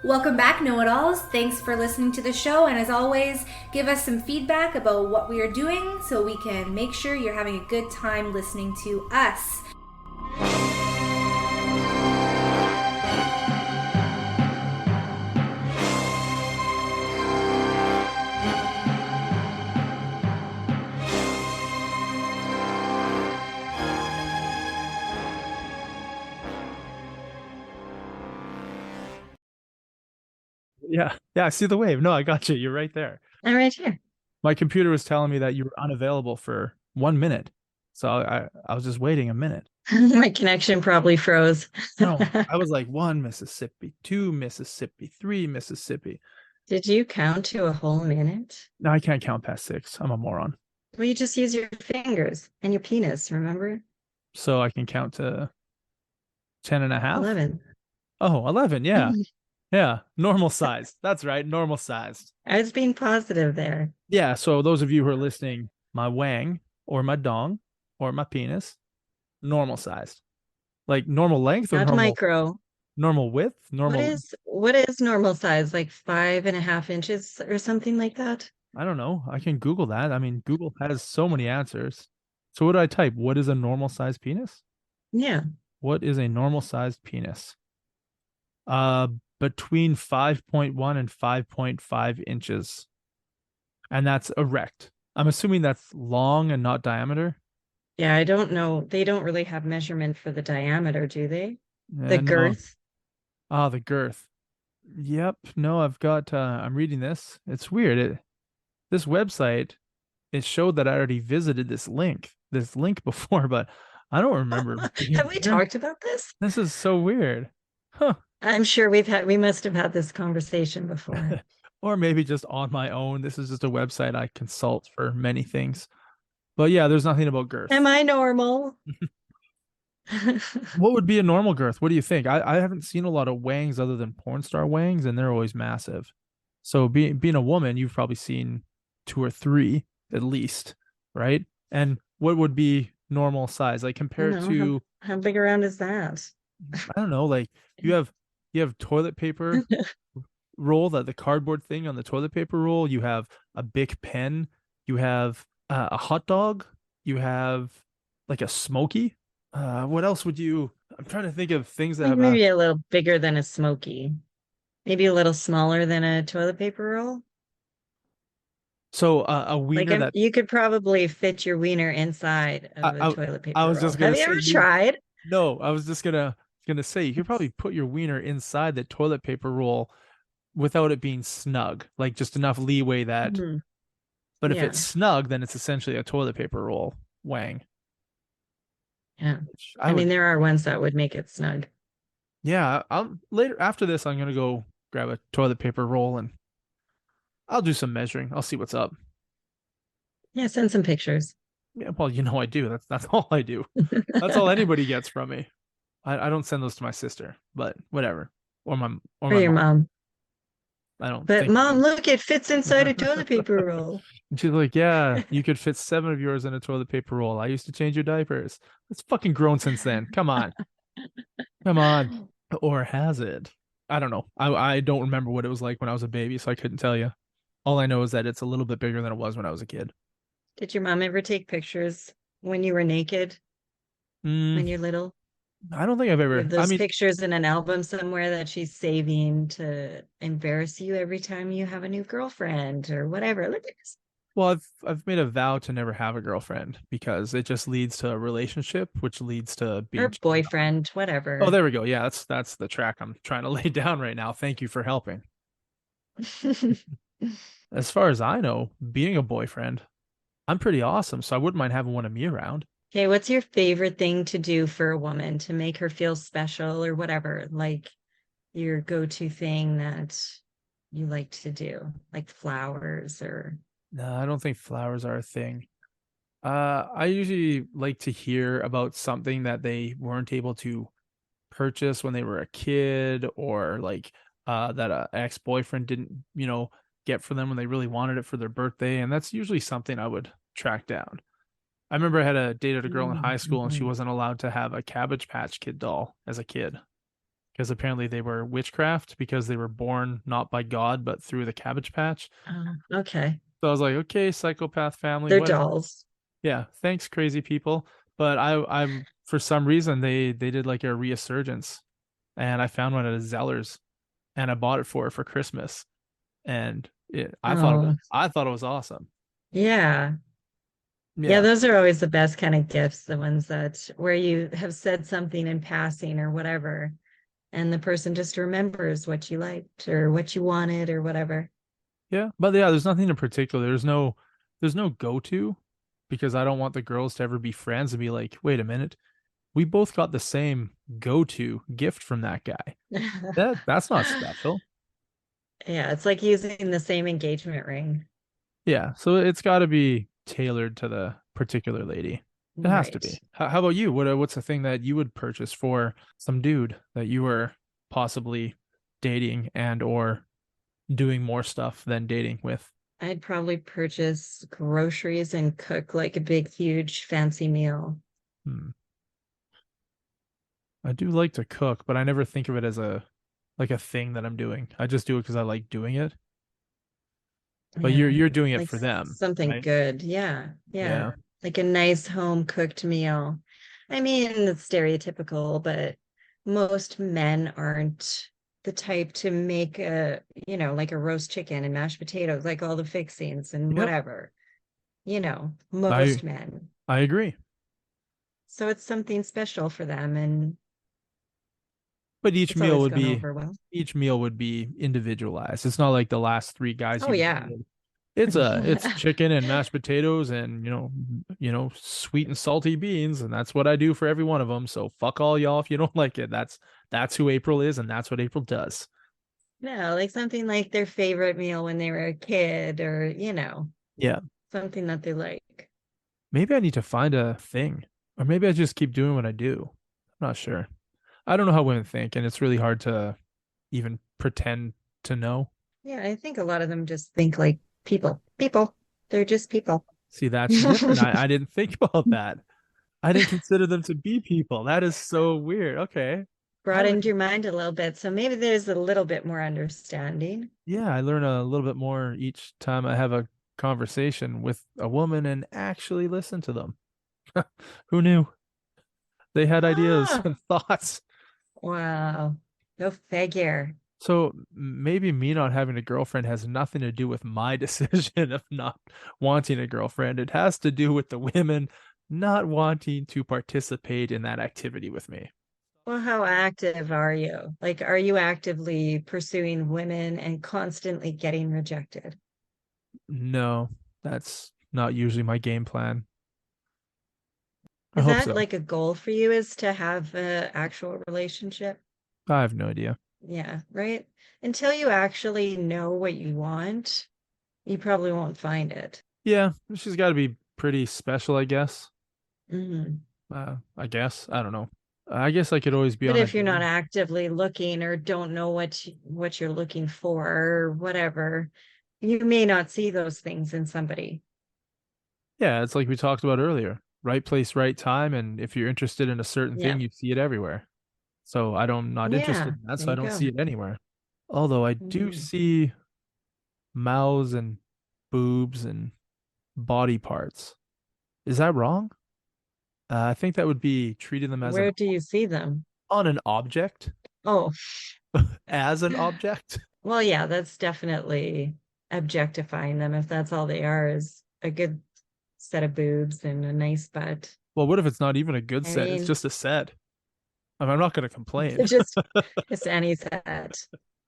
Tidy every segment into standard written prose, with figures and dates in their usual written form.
Welcome back, Know It Alls. Thanks for listening to the show. And as always, give us some feedback about what we are doing so we can make sure you're having a good time listening to us. Yeah. Yeah, I see the wave. No, I got you. You're right there. I'm right here. My computer was telling me that you were unavailable for 1 minute. So I was just waiting a minute. My connection probably froze. No, I was like one Mississippi, two Mississippi, three Mississippi. Did you count to a whole minute? No, I can't count past six. I'm a moron. Well, you just use your fingers and your penis, remember? So I can count to 10 and a half. 11. Oh, 11. Yeah. Yeah. Normal size. That's right. Normal sized. I was being positive there. Yeah. So those of you who are listening, my wang or my dong or my penis, normal sized. Like normal length or Not micro. normal width, normal. What is normal size? Like 5.5 inches or something like that? I don't know. I can Google that. I mean, Google has so many answers. So what do I type? What is a normal sized penis? Yeah. What is a normal sized penis? Uh, Between 5.1 and 5.5 inches. And that's erect. I'm assuming that's long and not diameter. Yeah, I don't know. They don't really have measurement for the diameter, do they? The No. girth. Ah, the girth. Yep. No, I've got I'm reading this. It's weird. This website, it showed that I already visited this link before, but I don't remember Have being we there. talked about this? This is so weird. Huh. I'm sure we must have had this conversation before. Or maybe just on my own. This is just a website I consult for many things. But yeah, there's nothing about girth. Am I normal? What would be a normal girth? What do you think? I haven't seen a lot of wangs other than porn star wangs, and they're always massive. So being a woman, you've probably seen two or three at least, right? And what would be normal size? Like compared No, to, how big around is that? I don't know, like you have toilet paper roll, that the cardboard thing on the toilet paper roll, you have a big pen, you have a hot dog, you have like a smoky. What else would you? I'm trying to think of things that Like have a. maybe a little bigger than a smoky. Maybe a little smaller than a toilet paper roll. So a Like wiener that you could probably fit your wiener inside I, of a I toilet I paper was roll. just gonna Have you say ever you. tried? No, I was just gonna say you could probably put your wiener inside the toilet paper roll without it being snug, like just enough leeway that. Mhm. But if it's Yeah. snug, then it's essentially a toilet paper roll wang. Yeah. Which I I mean, would. there are ones that would make it snug. Yeah, I'll later after this. I'm gonna go grab a toilet paper roll and I'll do some measuring. I'll see what's up. Yeah, send some pictures. Yeah, well, I do. That's all I do. That's all anybody gets from me. I don't send those to my sister, but whatever. Or my or For my your mom. mom. I don't But think mom, look, it fits inside a toilet paper roll. And she's like, yeah, you could fit seven of yours in a toilet paper roll. I used to change your diapers. It's fucking grown since then. Come on. Come on. Or has it? I don't know. I don't remember what it was like when I was a baby, so I couldn't tell you. All I know is that it's a little bit bigger than it was when I was a kid. Did your mom ever take pictures when you were naked, Mm, when you're little? I don't think I've You have ever. I those mean, pictures in an album somewhere that she's saving to embarrass you every time you have a new girlfriend or whatever. Look at this. well, I've made a vow to never have a girlfriend because it just leads to a relationship, which leads to being Or cheated on. boyfriend, Oh, whatever. there we go. Yeah, that's the track I'm trying to lay down right now. Thank you for helping. As far as I know, being a boyfriend, I'm pretty awesome, so I wouldn't mind having one of me around. Okay, what's your favorite thing to do for a woman to make her feel special or whatever? Like your go-to thing that you like to do, like flowers or No, I don't think flowers are a thing. I usually like to hear about something that they weren't able to purchase when they were a kid, or like that a ex-boyfriend didn't, get for them when they really wanted it for their birthday, and that's usually something I would track down. I remember I had dated a girl in high school and she Mhm. wasn't allowed to have a Cabbage Patch Kid doll as a kid. because apparently they were witchcraft because they were born not by God but through the Cabbage Patch. Okay. So I was like, okay, psychopath family, They're whatever. dolls. Yeah, thanks, crazy people. But I'm for some reason they did like a resurgence, and I found one at a Zeller's, and I bought it for Christmas, and Oh, I thought it was awesome. yeah. Yeah, Yeah, those are always the best kind of gifts, the ones that where you have said something in passing or whatever, and the person just remembers what you liked or what you wanted or whatever. yeah, but yeah, there's nothing in particular. There's no go-to because I don't want the girls to ever be friends and be like, wait a minute, we both got the same go-to gift from that guy. That's not special. Yeah, it's like using the same engagement ring. Yeah, so it's got to be tailored to the particular lady. It has to Right. be. How about you? What's the thing that you would purchase for some dude that you were possibly dating and or doing more stuff than dating with? I'd probably purchase groceries and cook like a big, huge, fancy meal. Hmm. I do like to cook, but I never think of it as a like a thing that I'm doing. I just do it because I like doing it. But Yeah, you're doing it like for them, something right? good. Yeah, yeah. Yeah. Like a nice home cooked meal. I mean, it's stereotypical, but most men aren't the type to make like a roast chicken and mashed potatoes, like all the fixings and Yep. whatever, I most men. I agree. So it's something special for them, and But it's always gone over well. each meal would be individualized. It's not like the last three guys Oh, you've yeah. dated. It's chicken and mashed potatoes and sweet and salty beans, and that's what I do for every one of them. So fuck all y'all if you don't like it. That's who April is, and that's what April does. No, like something like their favorite meal when they were a kid, or Yeah. something that they like. Maybe I need to find a thing. Or maybe I just keep doing what I do. I'm not sure. I don't know how women think, and it's really hard to even pretend to know. Yeah, I think a lot of them just think like people. People. They're just people. See, that's different. I didn't think about that. I didn't consider them to be people. That is so weird. Okay. I learned, Broadened your mind a little bit. So maybe there's a little bit more understanding. yeah, I learn a little bit more each time I have a conversation with a woman and actually listen to them. Who knew? They had ideas Ah, and thoughts. wow. Go figure. So maybe me not having a girlfriend has nothing to do with my decision of not wanting a girlfriend. It has to do with the women not wanting to participate in that activity with me. Well, how active are you? Like, are you actively pursuing women and constantly getting rejected? No, that's not usually my game plan. I Is hope that so. like a goal for you, is to have an actual relationship? I have no idea. Yeah, right? Until you actually know what you want, you probably won't find it. Yeah, she's got to be pretty special, I guess. Mhm. I guess. I don't know. I guess I could always be But on a if you're date. not actively looking or don't know what you're looking for or whatever, you may not see those things in somebody. Yeah, it's like we talked about earlier. Right place, right time, and if you're interested in a certain Yeah. thing, you see it everywhere. So I'm not interested Yeah, in that, there so I you don't go. see it anywhere. Although I do Mhm. see mouths and boobs and body parts. Is that wrong? I think that would be treating them as Where do you see them? an object, Oh, as an object. well, yeah, that's definitely objectifying them if that's all they are, is a good set of boobs and a nice butt. Well, what if it's not even a good I set? It's mean, just a set. I'm not going to complain. just just any set.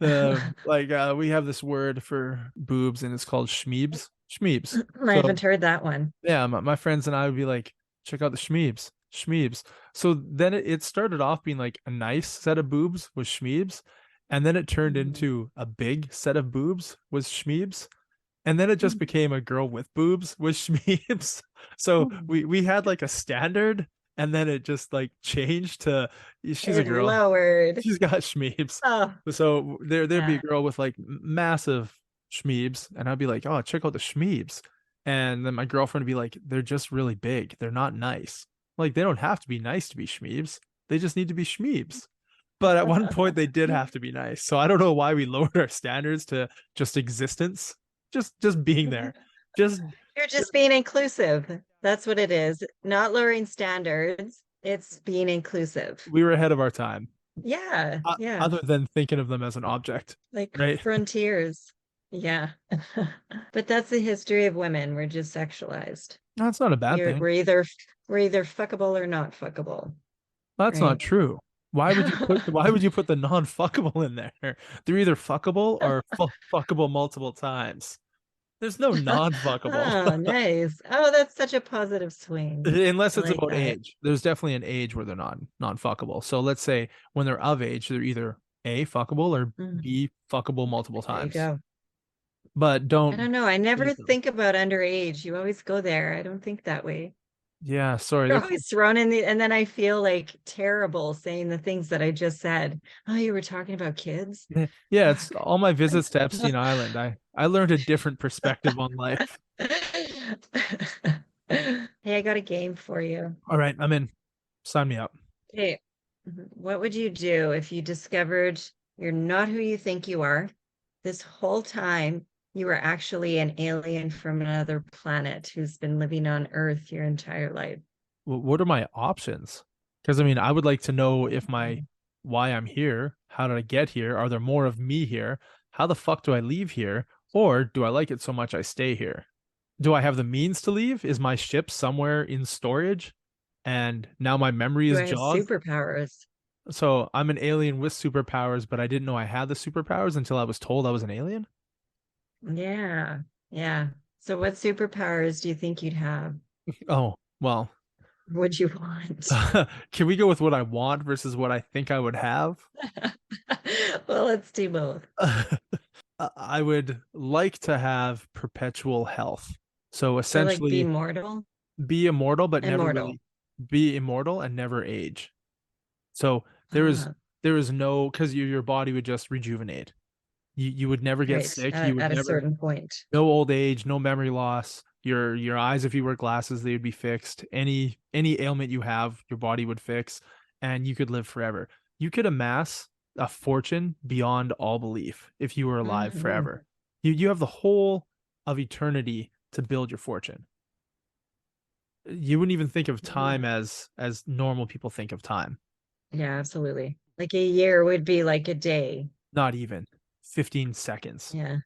We have this word for boobs and it's called Shmeebs. Shmeebs. I So haven't heard that one. yeah, my friends and I would be like, check out the Shmeebs. Shmeebs. So then it started off being like a nice set of boobs was Shmeebs, and then it turned Mhm. into a big set of boobs was Shmeebs, and then it just became a girl with boobs with Shmeebs. So we had like a standard, and then it just like changed to she's a It girl. lowered. She's got Shmeebs. Oh, So there'd be a yeah. girl with like massive Shmeebs, and I'd be like, oh, check out the Shmeebs. And then my girlfriend would be like, they're just really big. They're not nice. Like they don't have to be nice to be Shmeebs. They just need to be Shmeebs. But at one point they did have to be nice. So I don't know why we lowered our standards to just existence, just being there. Just You're just being inclusive. That's what it is. Not lowering standards. It's being inclusive. we were ahead of our time. Yeah. Yeah. Other than thinking of them as an object, Like right? frontiers. Yeah. But that's the history of women. We're just sexualized. That's not a bad We're thing. we're either fuckable or not fuckable. That's Right? not true. Why would you put the non-fuckable in there? They're either fuckable or fuckable multiple times. There's no non-fuckable. Oh, nice. Oh, that's such a positive swing. Unless I it's like about that. age. There's definitely an age where they're non-fuckable. So let's say when they're of age, they're either A, fuckable, or Mm, B, fuckable multiple there you times. go. But I don't don't know. I never limit them. think about underage. You always go there. I don't think that way. Yeah, sorry. You're They're always thrown in and then I feel like terrible saying the things that I just said. Oh, you were talking about kids? yeah, it's Fuck. all my visits to Epstein Island. I learned a different perspective on life. Hey, I got a game for you. All right, I'm in. Sign me up. Okay. What would you do if you discovered you're not who you think you are? This whole time, you were actually an alien from another planet who's been living on Earth your entire life. What are my options? Because I mean, I would like to know if why I'm here, how did I get here? Are there more of me here? How the fuck do I leave here? Or do I like it so much I stay here? Do I have the means to leave? Is my ship somewhere in storage? And now my memory Do is I have jogged? superpowers? So I'm an alien with superpowers, but I didn't know I had the superpowers until I was told I was an alien? Yeah. Yeah. So what superpowers do you think you'd have? Oh, well, Would you want? can we go with what I want versus what I think I would have? Well, let's do both. I would like to have perpetual health. So So like be essentially mortal? be immortal, but never Immortal. really be immortal and never age. So Ah, there is no, because your body would just rejuvenate. You would never get right. sick. You would At a never, certain point. no old age, no memory loss. Your eyes, if you wear glasses, they would be fixed. Any ailment you have, your body would fix, and you could live forever. You could amass a fortune beyond all belief if you were alive Mhm. forever. You have the whole of eternity to build your fortune. You wouldn't even think of time as normal people think of time. Yeah, absolutely. Like a year would be like a day. Not even 15 seconds. Yeah.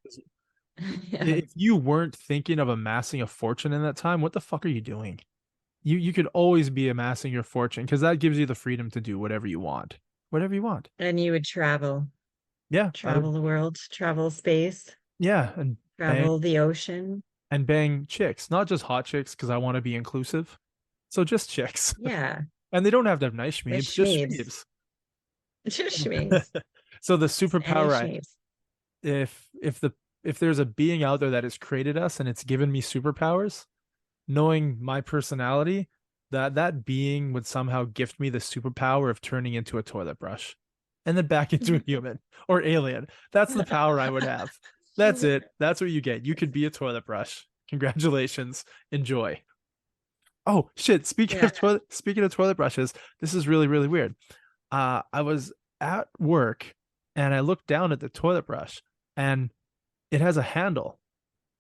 Yeah. If you weren't thinking of amassing a fortune in that time, what the fuck are you doing? You could always be amassing your fortune because that gives you the freedom to do whatever you want. Whatever you want. And you would travel, Yeah, I would, travel the world, travel space, yeah, and travel the ocean. bang chicks, not just hot chicks because I want to be inclusive. So just chicks. Yeah. And they don't have to have nice Like Shmeebs, just Shmeebs. Shmeebs. Just Shmeebs. So the Just any superpower Shmeebs. if there's a being out there that has created us and it's given me superpowers, knowing my personality, that being would somehow gift me the superpower of turning into a toilet brush and then back into a human or alien. That's the power I would have. That's it. That's what you get. You could be a toilet brush. Congratulations. Enjoy. Oh shit. Yeah. Speaking of toilet brushes, this is really, really weird. I was at work and I looked down at the toilet brush and it has a handle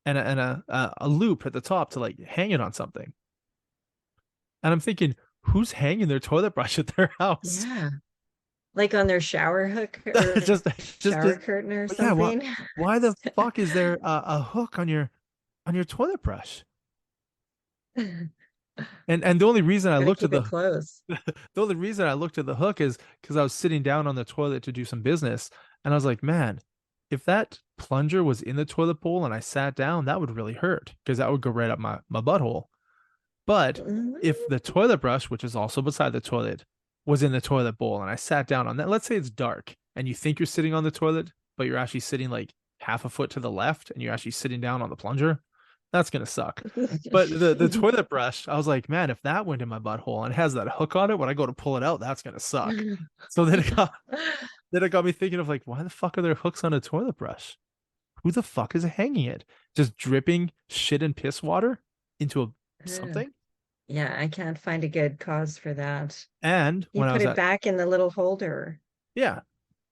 and a loop at the top to like hang it on something. And I'm thinking, who's hanging their toilet brush at their house? Yeah. Like on their shower hook or just shower curtain or yeah, something. why the fuck is there a hook on your toilet brush? And the only reason I Gotta looked at keep it the close. the only reason I looked at the hook is because I was sitting down on the toilet to do some business, and I was like, man, if that plunger was in the toilet bowl and I sat down, that would really hurt because that would go right up my butthole. But if the toilet brush, which is also beside the toilet, was in the toilet bowl and I sat down on that, let's say it's dark and you think you're sitting on the toilet, but you're actually sitting like half a foot to the left and you're actually sitting down on the plunger, that's gonna suck. But the toilet brush, I was like, man, if that went in my butthole and it has that hook on it, when I go to pull it out, that's gonna suck. So then it got me thinking of like, why the fuck are there hooks on a toilet brush? Who the fuck is hanging it? Just dripping shit and piss water into something? Yeah, I can't find a good cause for that. And You when I put was it at back in the little holder. Yeah,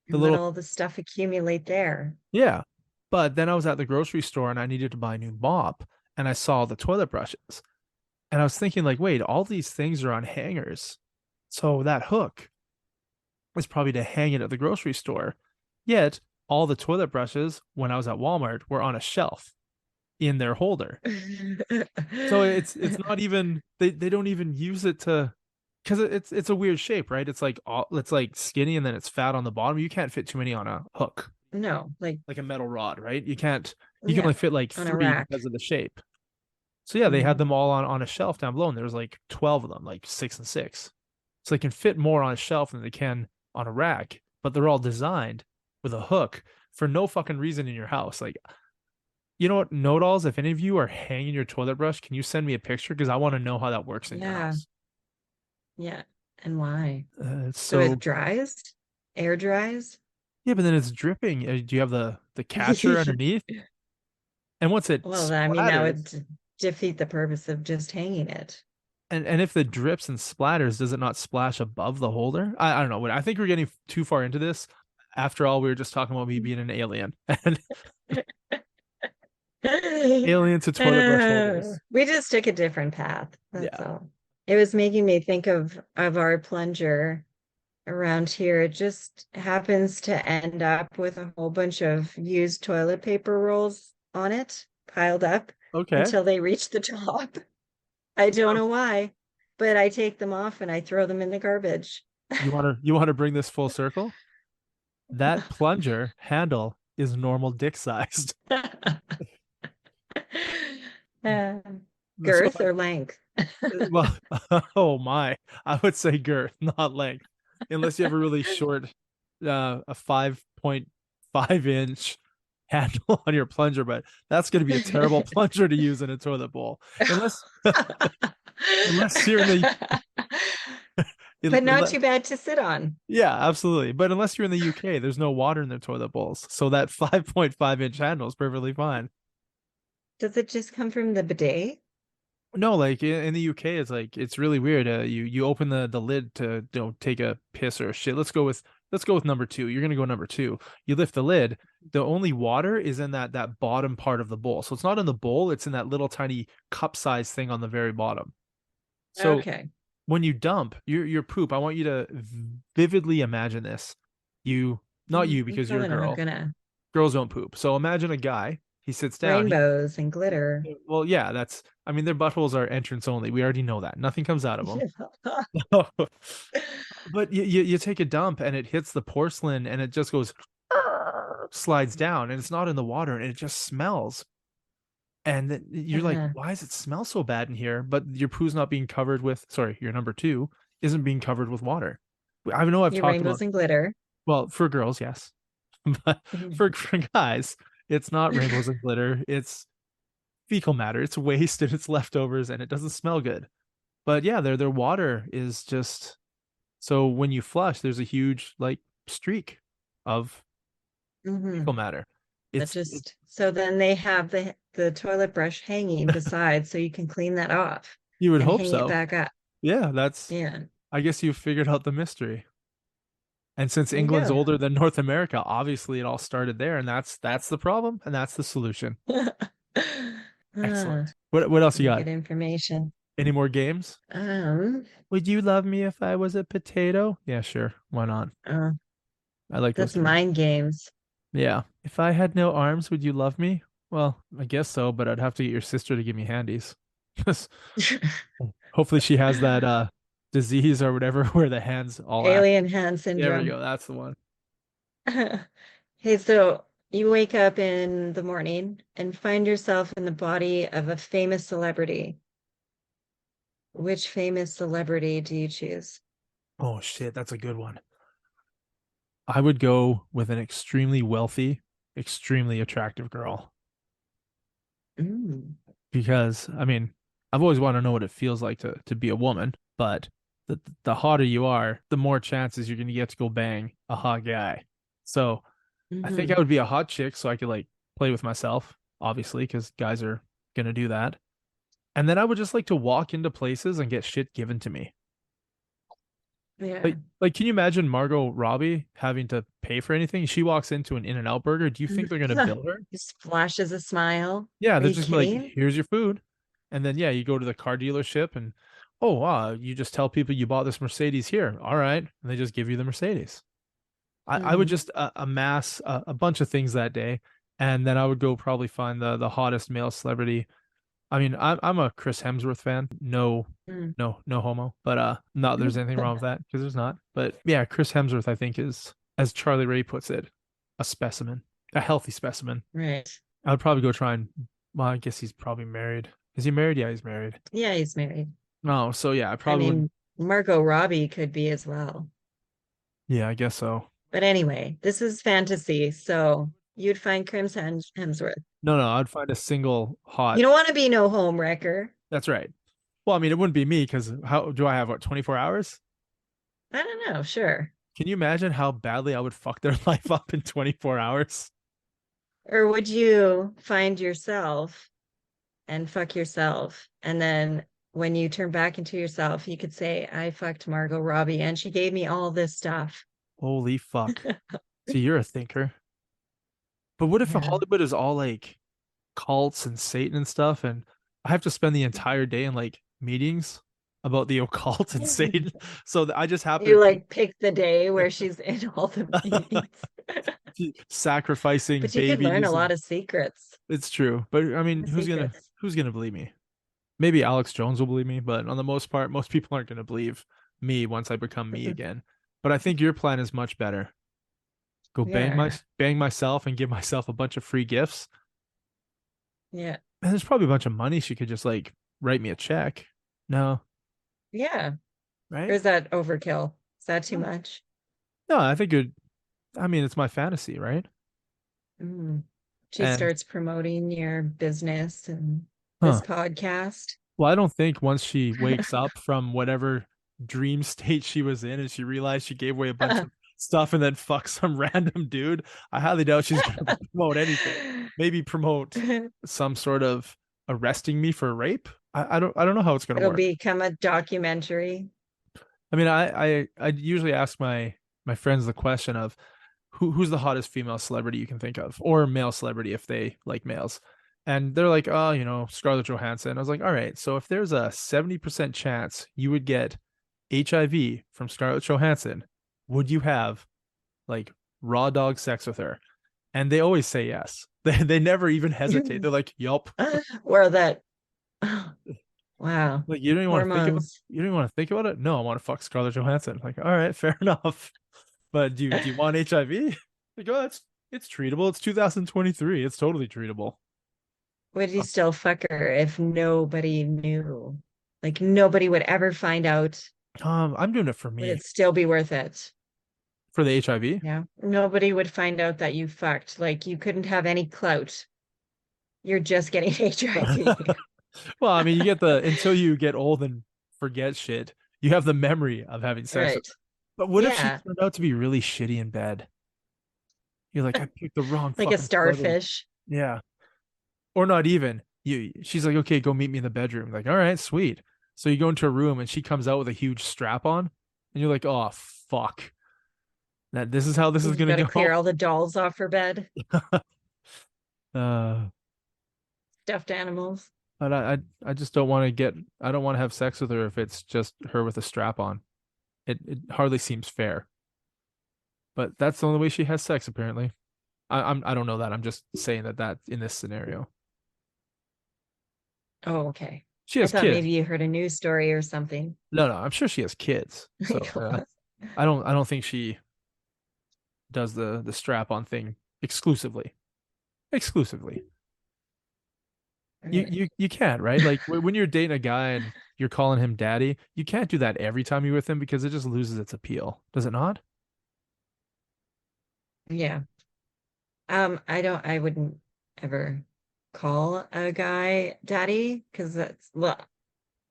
the and let little all the stuff accumulate there. yeah. But then I was at the grocery store and I needed to buy a new mop, and I saw the toilet brushes. And I was thinking, like, wait, all these things are on hangers. So that hook is probably to hang it at the grocery store. Yet all the toilet brushes when I was at Walmart were on a shelf in their holder. So it's not even they don't even use it to because it's a weird shape, right? It's like skinny and then it's fat on the bottom. You can't fit too many on a hook, No, like a metal rod, right? You can yeah, only fit like on a three rack. because of the shape. So yeah, they had Mhm. them all on a shelf down below, and there was like 12 of them, like 6 and 6. So they can fit more on a shelf than they can on a rack, but they're all designed with a hook for no fucking reason in your house. Like, you know what, no dolls, if any of you are hanging your toilet brush, can you send me a picture? Because I want to know how that works in your Yeah, house. yeah. And why? It's So it so dries, air dries. yeah, but then it's dripping. Do you have the catcher underneath? And once it Well, I mean, that would splatters, defeat the purpose of just hanging it. and if the drips and splatters, does it not splash above the holder? I don't know. I think we're getting too far into this. After all, we were just talking about me being an alien and alien to toilet brush holders. We just took a different path. That's Yeah. all. It was making me think of our plunger around here. It just happens to end up with a whole bunch of used toilet paper rolls on it, piled up Okay. until they reach the top. I don't know why, but I take them off and I throw them in the garbage. You want to bring this full circle? That plunger handle is normal dick sized. Uh, So if girth or length? well, oh my, I would say girth, not length, unless you have a really short, a 5.5 inch handle on your plunger. But that's going to be a terrible plunger to use in a toilet bowl, unless unless you're in the But not unless, too bad to sit on. yeah, absolutely. But unless you're in the UK, there's no water in their toilet bowls, so that 5.5 inch handle is perfectly fine. Does it just come from the bidet? No, like in the UK, it's like it's really weird. You open the lid to take a piss or a shit. Let's go with number two. You're gonna go number two. You lift the lid. The only water is in that bottom part of the bowl. So it's not in the bowl. It's in that little tiny cup size thing on the very bottom. So Okay. when you dump your poop, I want you to vividly imagine this. You Not you I'm because you're a probably not girl. gonna. Girls don't poop. So imagine a guy. He sits down. Rainbows and glitter. Well, yeah, I mean, their buttholes are entrance only. We already know that. Nothing comes out of them. But you take a dump and it hits the porcelain and it just goes, slides down, and it's not in the water and it just smells. And then you're like, Uh, why does it smell so bad in here? But your poo's not being covered with, sorry, your number two isn't being covered with water. I know I've your talked rainbows about, and glitter. well, for girls, yes. But for guys, it's not rainbows and glitter. It's fecal matter. It's waste and it's leftovers and it doesn't smell good. But yeah, their water is just so when you flush, there's a huge like streak of fecal Mhm. matter. That It, just so then they have the toilet brush hanging beside so you can clean that off you would and hope hang it so. back up. Yeah, that's Yeah. I guess you figured out the mystery. And since There you England's go. older than North America, obviously it all started there, and that's the problem, and that's the solution. Ah, Excellent. What else you pretty got? good information. Any more games? Um, Would you love me if I was a potato? Yeah, sure. Why not? uh, I like those that's games. mind games. Yeah. If I had no arms, would you love me? Well, I guess so, but I'd have to get your sister to give me handies. Hopefully she has that disease or whatever where the hands all act. Alien hand There we syndrome. go. That's the one. Hey, so you wake up in the morning and find yourself in the body of a famous celebrity. Which famous celebrity do you choose? Oh shit, that's a good one. I would go with an extremely wealthy, extremely attractive girl Mm. because I mean, I've always wanted to know what it feels like to be a woman, but the hotter you are, the more chances you're going to get to go bang a hot guy. So, I think I Hmm. would be a hot chick so I could like play with myself, obviously, because guys are going to do that. And then I would just like to walk into places and get shit given to me. Yeah. Like, can you imagine Margot Robbie having to pay for anything? She walks into an In-N-Out burger. Do you think they're gonna bill her? Just flashes a smile. Yeah, Are they're you just like, kidding? here's your food. And then yeah, you go to the car dealership and oh wow, you just tell people you bought this Mercedes here. All right. And they just give you the Mercedes. I would Mm. just amass a bunch of things that day, and then I would go probably find the hottest male celebrity. I mean, I'm a Chris Hemsworth fan. No, Mm. no homo, but not there's anything wrong with that because there's not. But yeah, Chris Hemsworth I think is, as Charlie Ray puts it, a specimen, a healthy specimen. Right. I would probably go try and. Well, I guess he's probably married. Is he married? Yeah, he's married. Yeah, he's married. Oh, so yeah, I I probably would. mean, Margot Robbie could be as well. Yeah, I guess so. But anyway, this is fantasy. So you'd find Hemsworth. No, I'd find a single You hot. don't want to be no home wrecker. That's right. Well, I mean, it wouldn't be me because how do I have what 24 hours? I don't know. Sure. Can you imagine how badly I would fuck their life up in 24 hours? Or would you find yourself and fuck yourself? And then when you turn back into yourself, you could say, I fucked Margot Robbie and she gave me all this stuff. Holy fuck. See, you're a thinker. But what if Yeah. Hollywood is all like cults and Satan and stuff, and I have to spend the entire day in like meetings about the occult and Satan? So I just happen You to like pick the day where she's in all the meetings. sacrificing But you could learn a babies. lot of secrets. It's true. But I mean, Secrets. who's gonna believe me? Maybe Alex Jones will believe me, but on the most part, most people aren't gonna believe me once I become me again. But I think your plan is much better. Go Yeah. bang myself and give myself a bunch of free gifts. Yeah. And there's probably a bunch of money she could just like write me a check. No, Yeah. Or right? is that overkill? Is that too No, much? no, I think it. I mean, it's my fantasy, right? Mm. She And starts promoting your business and this huh. podcast. Well, I don't think once she wakes up from whatever dream state she was in and she realized she gave away a bunch of stuff and then fuck some random dude, I highly doubt she's gonna promote anything. Maybe promote some sort of arresting me for rape. I don't know how it's gonna It'll work. become a documentary. I mean, I usually ask my friends the question of who's the hottest female celebrity you can think of, or male celebrity if they like males. And they're like, oh, Scarlett Johansson. I was like, all right, so if there's a 70% chance you would get HIV from Scarlett Johansson, would you have like raw dog sex with her? And they always say yes. They never even hesitate. They're like, yup. Or that, wow, Like you don't even want to think about hormones. you don't even want to think about it. No, I want to fuck Scarlett Johansson. Like, all right, fair enough. But do you want HIV? Like, oh, it's treatable. It's 2023. It's totally treatable. Would you still fuck her if nobody knew? Like nobody would ever find out. I'm doing it for Would me, it still be worth it? for the HIV. Yeah. Nobody would find out that you fucked. Like you couldn't have any clout. You're just getting HIV. Well, I mean, you get the until you get old and forget shit, you have the memory of having sex with Right. her. But what if she Yeah. turned out to be really shitty in bed? You're like, I picked the wrong Like a fucking celebrity. starfish. Yeah. Or not even. She's like, okay, go meet me in the bedroom. Like, all right, sweet. So you go into a room and she comes out with a huge strap on, and you're like, oh fuck. That this is how this is You've gonna got to go. clear all the dolls off her bed, Uh, stuffed animals. but I just don't want to get. I don't want to have sex with her if it's just her with a strap on. It hardly seems fair. But that's the only way she has sex, apparently. I don't know that. I'm just saying that in this scenario. Oh, okay. She I has thought kids. maybe you heard a news story or something. No, I'm sure she has kids. So I don't think she does the strap on thing exclusively. Exclusively. You can't, right? Like when you're dating a guy and you're calling him daddy, you can't do that every time you're with him because it just loses its appeal. Does it not? Yeah. I wouldn't ever call a guy daddy because that's what?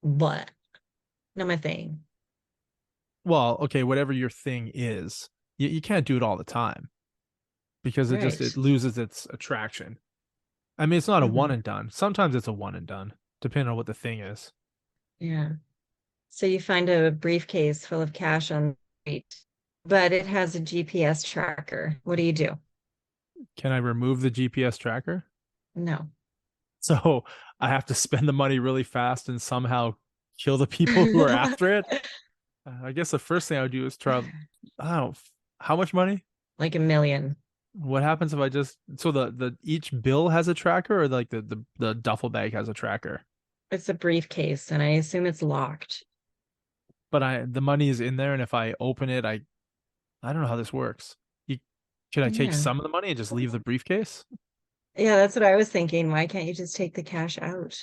Not my thing. Well, okay, whatever your thing is, you can't do it all the time because it Right. loses its attraction. I mean, it's not a one Hmm. and done. Sometimes it's a one and done, depending on what the thing is. Yeah. So you find a briefcase full of cash on the street, but it has a GPS tracker. What do you do? Can I remove the GPS tracker? No. So I have to spend the money really fast and somehow kill the people who are after it. I guess the first thing I would do is try. I don't know how much money. Like a million. What happens if I just so the each bill has a tracker or like the duffel bag has a tracker? It's a briefcase, and I assume it's locked. But the money is in there, and if I open it, I don't know how this works. You Can I take Yeah. some of the money and just leave the briefcase? Yeah, that's what I was thinking. Why can't you just take the cash out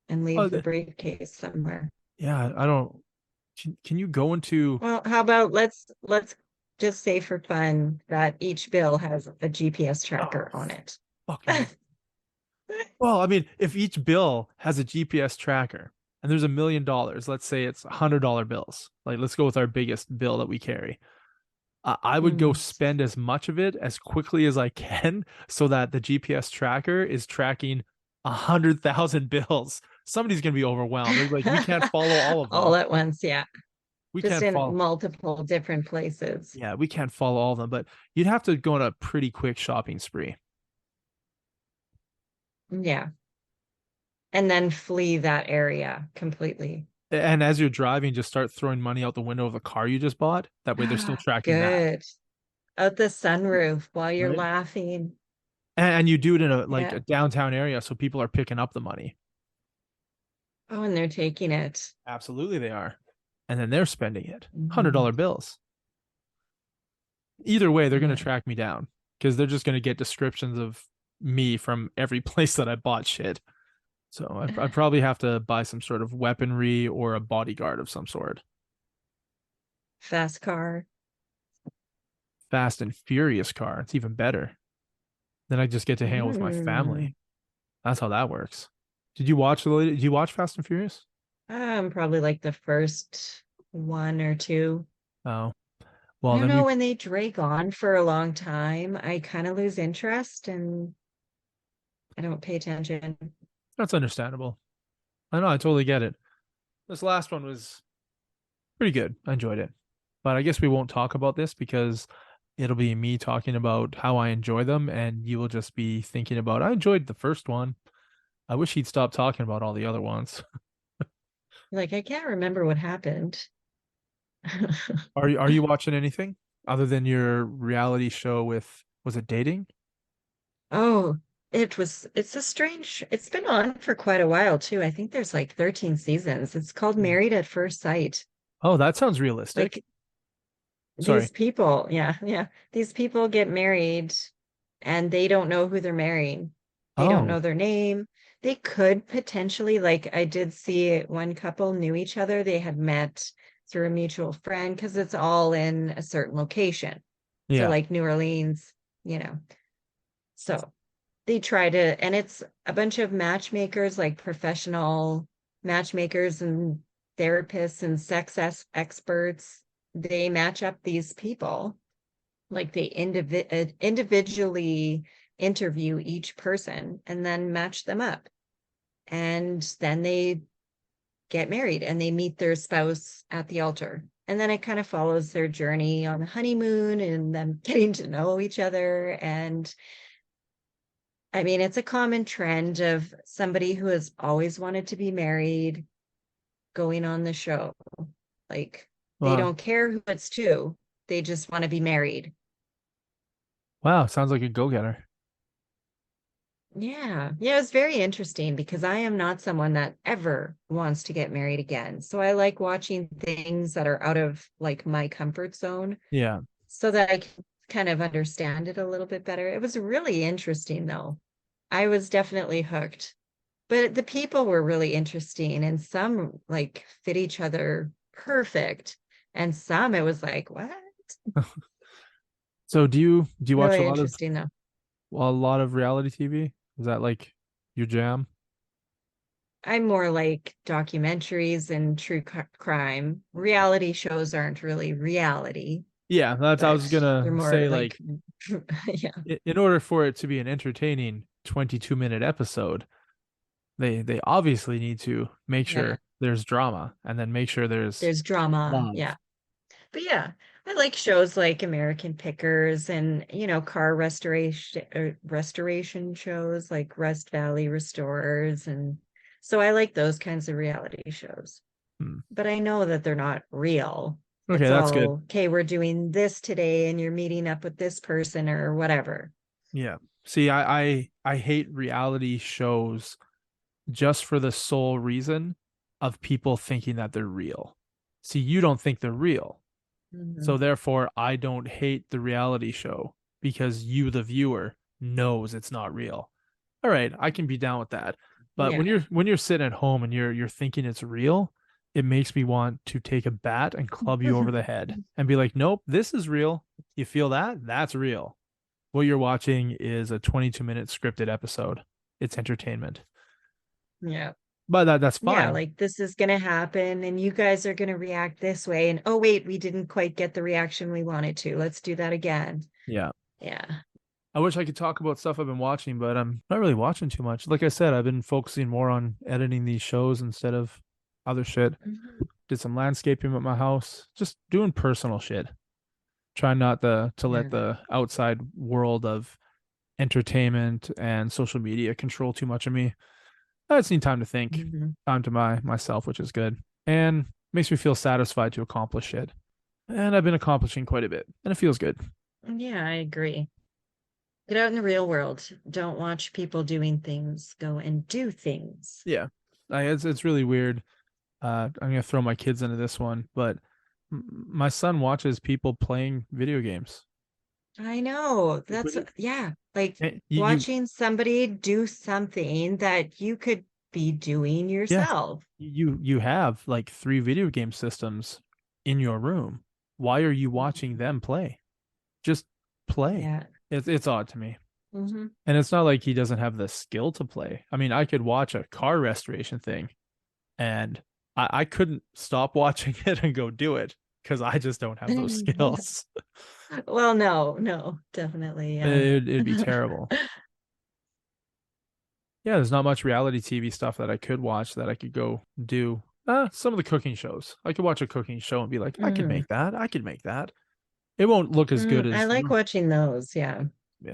and Oh, leave the briefcase somewhere? yeah, I don't. Can you go into? Well, how about let's just say for fun that each bill has a GPS Oh, tracker on it. fuck no. Well, I mean, if each bill has a GPS tracker and there's $1 million, let's say it's $100 bills. Like, let's go with our biggest bill that we carry. I would go Hmm. spend as much of it as quickly as I can so that the GPS tracker is tracking 100,000 bills. Somebody's gonna be overwhelmed. They're like, we can't follow all of them. All at once, yeah. We Just can't in follow. multiple different places. Yeah, we can't follow all of them. But you'd have to go on a pretty quick shopping spree. Yeah. And then flee that area completely. And as you're driving, just start throwing money out the window of the car you just bought. That way, they're still tracking that, Good. Out the sunroof while you're right? laughing. And you do it in a Yeah. downtown area, so people are picking up the money. Oh, and they're taking it. Absolutely, they are, and then they're spending it. hundred Mhm. dollar bills. Either way, they're going Yeah. to track me down because they're just going to get descriptions of me from every place that I bought shit. So I probably have to buy some sort of weaponry or a bodyguard of some sort. Fast car. Fast and Furious car. It's even better. Then I just get to hang out with my Mm. family. That's how that works. Did you watch Fast and Furious? Probably like the first one or two. Oh, I well, don't then know, we when they drag on for a long time, I kind of lose interest and I don't pay attention. that's understandable. I know, I totally get it. This last one was pretty good. I enjoyed it. But I guess we won't talk about this because it'll be me talking about how I enjoy them, and you will just be thinking about, I enjoyed the first one. I wish he'd stop talking about all the other ones. Like, I can't remember what happened. Are you watching anything other than your reality show with, was it dating? Oh, it's been on for quite a while too. I think there's like 13 seasons. It's called Hmm. Married at First Sight. Oh, that sounds realistic. Like Sorry. these people, yeah, these people get married and they don't know who they're marrying. They don't Oh, know their name. They could potentially, like, I did see one couple knew each other. They had met through a mutual friend because it's all in a certain location. So yeah. like New Orleans, you know. So they try to, and it's a bunch of matchmakers, like professional matchmakers and therapists and experts. They match up these people, like they individually interview each person and then match them up. And then they get married and they meet their spouse at the altar. And then it kind of follows their journey on the honeymoon and them getting to know each other. And I mean, it's a common trend of somebody who has always wanted to be married going on the show. Like they Wow. don't care who it's to, they just want to be married. Wow. Sounds like a go-getter. Yeah. Yeah, it's very interesting because I am not someone that ever wants to get married again. So I like watching things that are out of like my comfort zone Yeah. so that I can kind of understand it a little bit better. It was really interesting though. I was definitely hooked. But the people were really interesting and some like fit each other perfect. And some it was like, what? So do you watch Really interesting though. a lot of reality TV? Is that like your jam? I'm more like documentaries and true crime. Reality shows aren't really reality, Yeah, that's I was but they're gonna more say like, like yeah, in order for it to be an entertaining 22-minute episode, they obviously need to make yeah. sure there's drama, and then make sure there's drama. love. Yeah. But yeah, I like shows like American Pickers and, car restoration shows like Rust Valley Restorers. And so I like those kinds of reality shows. Hmm. But I know that they're not real. Okay, It's that's good. all, okay, we're doing this today and you're meeting up with this person or whatever. Yeah. See, I hate reality shows just for the sole reason of people thinking that they're real. See, you don't think they're real. So Mhm. therefore, I don't hate the reality show because you, the viewer, knows it's not real. All right, I can be down with that. But Yeah. when you're sitting at home and you're thinking it's real, it makes me want to take a bat and club you over the head and be like, "Nope, this is real. You feel that? That's real." What you're watching is a 22-minute scripted episode. It's entertainment. Yeah. But that's Yeah, fine. like this is going to happen and you guys are going to react this way. And oh, wait, we didn't quite get the reaction we wanted to. Let's do that again. Yeah. Yeah. I wish I could talk about stuff I've been watching, but I'm not really watching too much. Like I said, I've been focusing more on editing these shows instead of other shit. Mhm. Did some landscaping at my house, just doing personal shit. Trying not to Yeah. let the outside world of entertainment and social media control too much of me. I just need time to think, Mhm. time to myself, which is good. And makes me feel satisfied to accomplish shit. And I've been accomplishing quite a bit, and it feels good. Yeah, I agree. Get out in the real world. Don't watch people doing things. Go and do things. Yeah. It's really weird. I'm gonna throw my kids into this one, but my son watches people playing video games. I know. Like, That's, yeah, like you watching somebody do something that you could be doing yeah, yourself. you have like 3 video game systems in your room. Why are you watching them play? Just play. Yeah. It's odd to me. Hmm. And it's not like he doesn't have the skill to play. I mean, I could watch a car restoration thing and I couldn't stop watching it and go do it because I just don't have those skills. Well, no, definitely. Yeah. It'd be terrible. Yeah, there's not much reality TV stuff that I could watch that I could go do. Some of the cooking shows. I could watch a cooking show and be like, I could Mhm. make that. I could make that. It won't look as good I as like watching those. Yeah. yeah.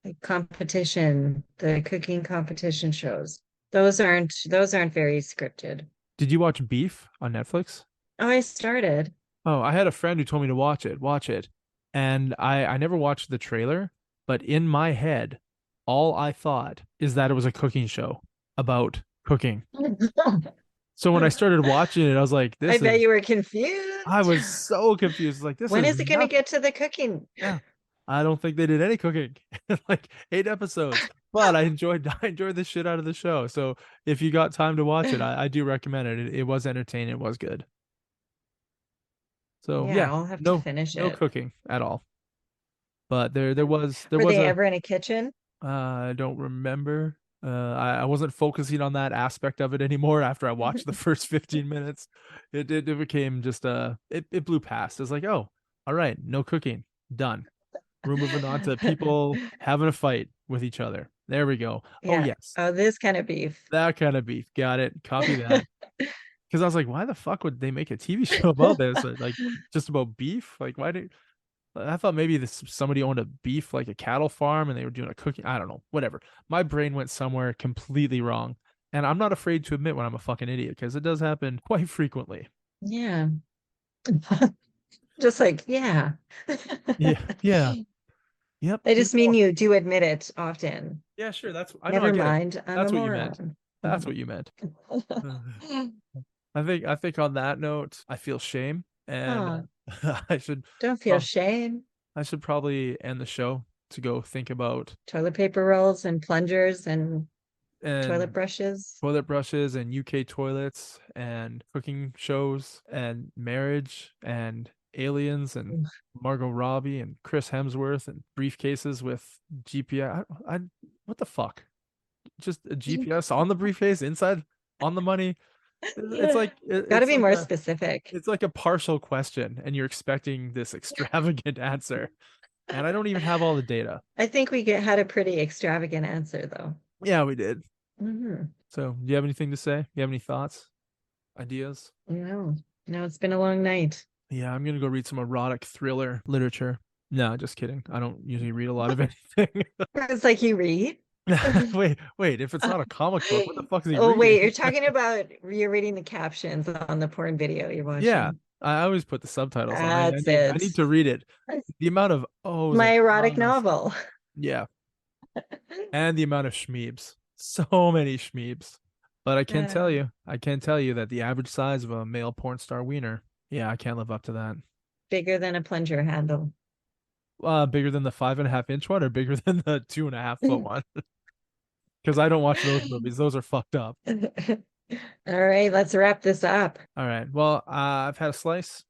Like competition, the cooking competition shows. Those aren't very scripted. Did you watch Beef on Netflix? Oh, I started. Oh, I had a friend who told me to watch it. Watch it. And I never watched the trailer, but in my head, all I thought is that it was a cooking show about cooking. So when I started watching it, I was like, I this bet is you were confused. I was so confused. Like, this When is is it going to nothing. get to the cooking? Yeah. I don't think they did any cooking. Like 8 episodes. But I enjoyed the shit out of the show. So if you got time to watch it, I do recommend it. It was entertaining, it was good. So Yeah, yeah, I'll have to no finish no it. cooking at all. But there Were was they a ever in a kitchen? I don't remember. I wasn't focusing on that aspect of it anymore after I watched the first 15 minutes. It became just it blew past. It's like, oh, all right, no cooking. Done. We're moving on to people having a fight with each other. There we go. Oh Yeah. yes. Oh, this kind of beef. That kind of beef. Got it. Copy that. Because I was like, why the fuck would they make a TV show about this? Like just about beef? Like why did I thought maybe somebody owned a beef like a cattle farm and they were doing a cooking. I don't know. Whatever. My brain went somewhere completely wrong. And I'm not afraid to admit when I'm a fucking idiot because it does happen quite frequently. Yeah. Just like, yeah. Yeah. Yeah. Yep. I You just know mean what? you do admit it often. Yeah, sure. I know I Never get it. mind, I'm a That's what you meant. moron. That's what you meant. I think on that note, I feel shame and Oh, I should don't feel prob- shame. I should probably end the show to go think about Toilet paper rolls and plungers and toilet and brushes. toilet brushes and UK toilets and cooking shows and marriage and aliens and Ugh. Margot Robbie and Chris Hemsworth and briefcases with GPS. What the fuck? Just a GPS on the briefcase inside on the money. It's like Gotta it's be like more a specific. it's like a partial question and you're expecting this extravagant answer. And I don't even have all the data. I think had a pretty extravagant answer though. Yeah, we did. Mhm. So, do you have anything to say? You have any thoughts? ideas. No, no, it's been a long night. Yeah, I'm gonna go read some erotic thriller literature. No, just kidding. I don't usually read a lot of anything. It's like you read. Wait. If it's not a comic book, what the fuck is he Oh, wait, reading? you're talking about you're reading the captions on the porn video you're Yeah, watching. I always put the subtitles on. That's I it. need to read it. The amount of O's My and erotic R's. novel. Yeah, and the amount of Shmeebs. So many Shmeebs. But I can tell you that the average size of a male porn star wiener, yeah, I can't live up to that. Bigger than a plunger handle. Bigger than the 5.5 inch one, or bigger than the 2.5 foot one? Because I don't watch those movies. Those are fucked up. All right, let's wrap this up. All right. Well, I've had a slice.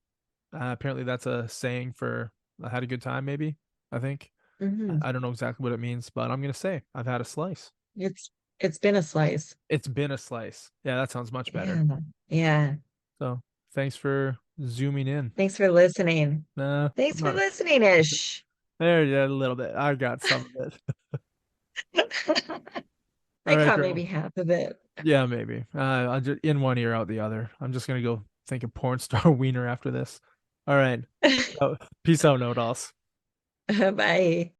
Apparently, that's a saying for I had a good time. Maybe I think Mhm. I don't know exactly what it means, but I'm gonna say I've had a slice. It's been a slice. It's been a slice. Yeah, that sounds much better. Yeah. Yeah. So thanks for zooming in. Thanks for listening. I'm Thanks for not listening, Ish. there. Yeah, a little bit. I got some of it. All I right, caught girl. maybe half of it. Yeah, maybe. I'll just in one ear, out the other. I'm just gonna go think of porn star wiener after this. All right. Peace out, no dolls. Bye.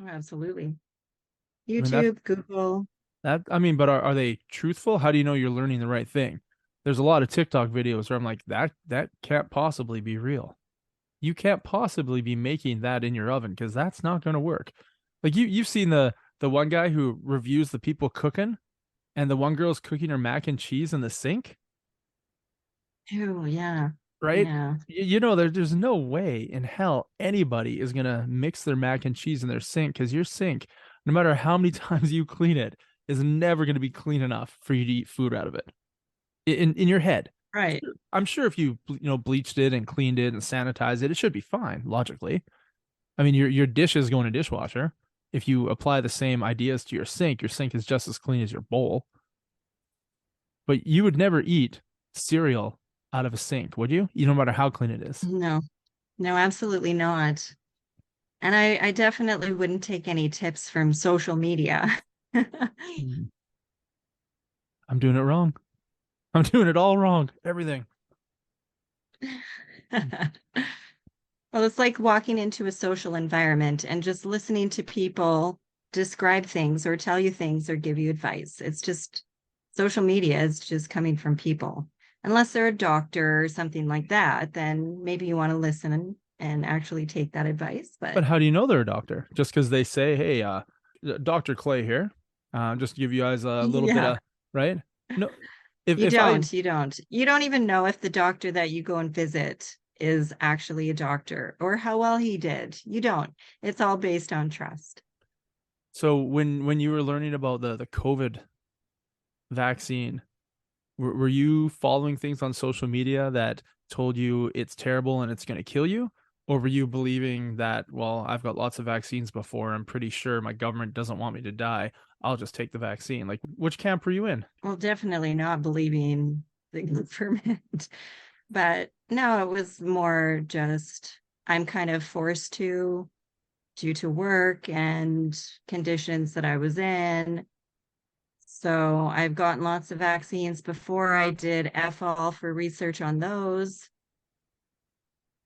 Oh, absolutely. I mean that YouTube, Google. but are they truthful? How do you know you're learning the right thing? There's a lot of TikTok videos where I'm like, that can't possibly be real. You can't possibly be making that in your oven because that's not gonna work. Like you've seen the one guy who reviews the people cooking, and the one girl's cooking her mac and cheese in the sink, Oh, yeah. right? Yeah. You know, there's no way in hell anybody is gonna mix their mac and cheese in their sink, because your sink, no matter how many times you clean it, is never gonna be clean enough for you to eat food out of it. In your head, Right. I'm sure if you bleached it and cleaned it and sanitized it, it should be fine logically. I mean, your dish is going to dishwasher. If you apply the same ideas to your sink is just as clean as your bowl. But you would never eat cereal out of a sink, would you? No matter how clean it is. No, no, absolutely not. And I definitely wouldn't take any tips from social media. Mm. I'm doing it wrong. I'm doing it all wrong. Everything. Well, it's like walking into a social environment and just listening to people describe things or tell you things or give you advice. It's just social media is just coming from people. Unless they're a doctor or something like that, then maybe you want to listen and actually take that advice. But But how do you know they're a doctor? Just because they say, "Hey, Dr. Clay here," just to give you guys a little bit yeah, of right? No, you if I don't, you don't. You don't even know if the doctor that you go and visit is actually a doctor or how well he did. You don't. It's all based on trust. so when you were learning about the COVID vaccine, were you following things on social media that told you it's terrible and it's going to kill you? Or were you believing that, well, I've got lots of vaccines before, I'm pretty sure my government doesn't want me to die, I'll just take the vaccine? Like, which camp were you in? Well, definitely not believing the government. But no, it was more just I'm kind of forced to due to work and conditions that I was in. So I've gotten lots of vaccines before. I did FL for research on those.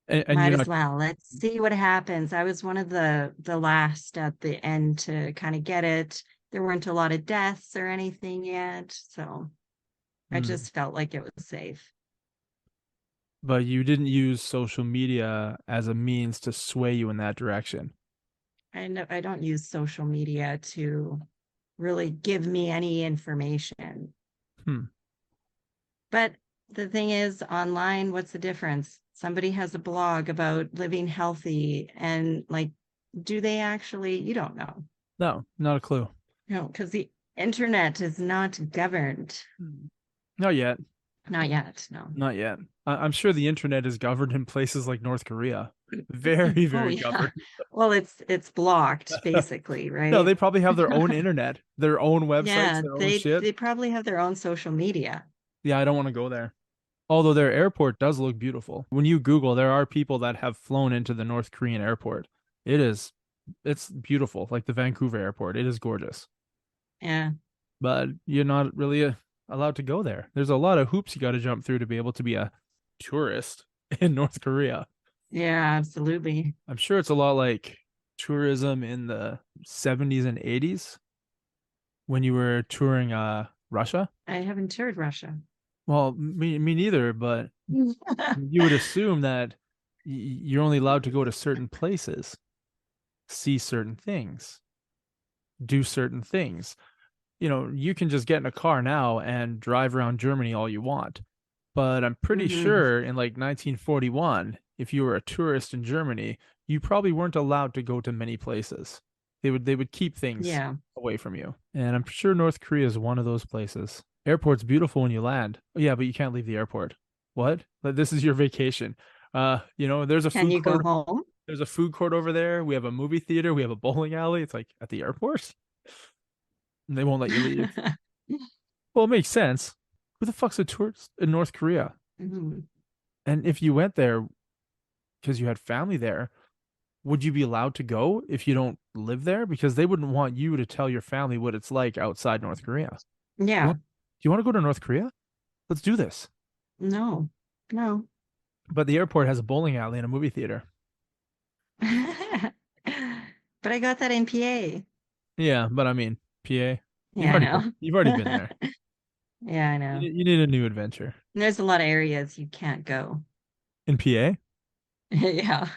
And Might you're as not, well. Let's see what happens. I was one of the last at the end to kind of get it. There weren't a lot of deaths or anything yet, so I hmm, just felt like it was safe. but you didn't use social media as a means to sway you in that direction. I know I don't use social media to really give me any information. Hmm. But the thing is, online, what's the difference? Somebody has a blog about living healthy and like, do they actually? You don't know. No, not a clue. No, because the internet is not governed. Not yet. Not yet, no. Not yet. I'm sure the internet is governed in places like North Korea. Very, Oh very yeah. governed. Well, it's blocked basically, No, right? they probably have their own internet, their own websites, Yeah, their own shit. they probably have their own social media. Yeah, I don't want to go there. Although their airport does look beautiful. When you Google, there are people that have flown into the North Korean airport. It's beautiful, like the Vancouver airport. It is gorgeous. Yeah. But you're not really allowed to go there. There's a lot of hoops you got to jump through to be able to be a tourist in North Korea. Yeah, absolutely. I'm sure it's a lot like tourism in the 70s and 80s when you were touring Russia. I haven't toured Russia. Well, me neither, but you would assume that you're only allowed to go to certain places, see certain things, do certain things. You can just get in a car now and drive around Germany all you want. But I'm pretty sure in like 1941, if you were a tourist in Germany, you probably weren't allowed to go to many places. They would keep things Yeah. away from you. And I'm sure North Korea is one of those places. Airport's beautiful when you land. Oh, yeah, but you can't leave the airport. What? Like, this is your vacation. There's a Can food you go court. home? There's a food court over there. We have a movie theater. We have a bowling alley. It's like at the airport. And they won't let you leave. Well, it makes sense. Who the fuck's a tourist in North Korea? Mhm. And if you went there because you had family there, would you be allowed to go if you don't live there? Because they wouldn't want you to tell your family what it's like outside North Korea. Yeah. Do you want to go to North Korea? Let's do this. No. No. But the airport has a bowling alley and a movie theater. But I got that in PA. Yeah, but I mean, PA. Yeah, I know. You've already been there. Yeah, I know. You need a new adventure. And there's a lot of areas you can't go. In PA? Yeah.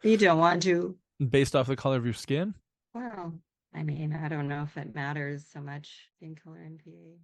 You don't want to. Based off the color of your skin? Well, I mean, I don't know if it matters so much in color in PA.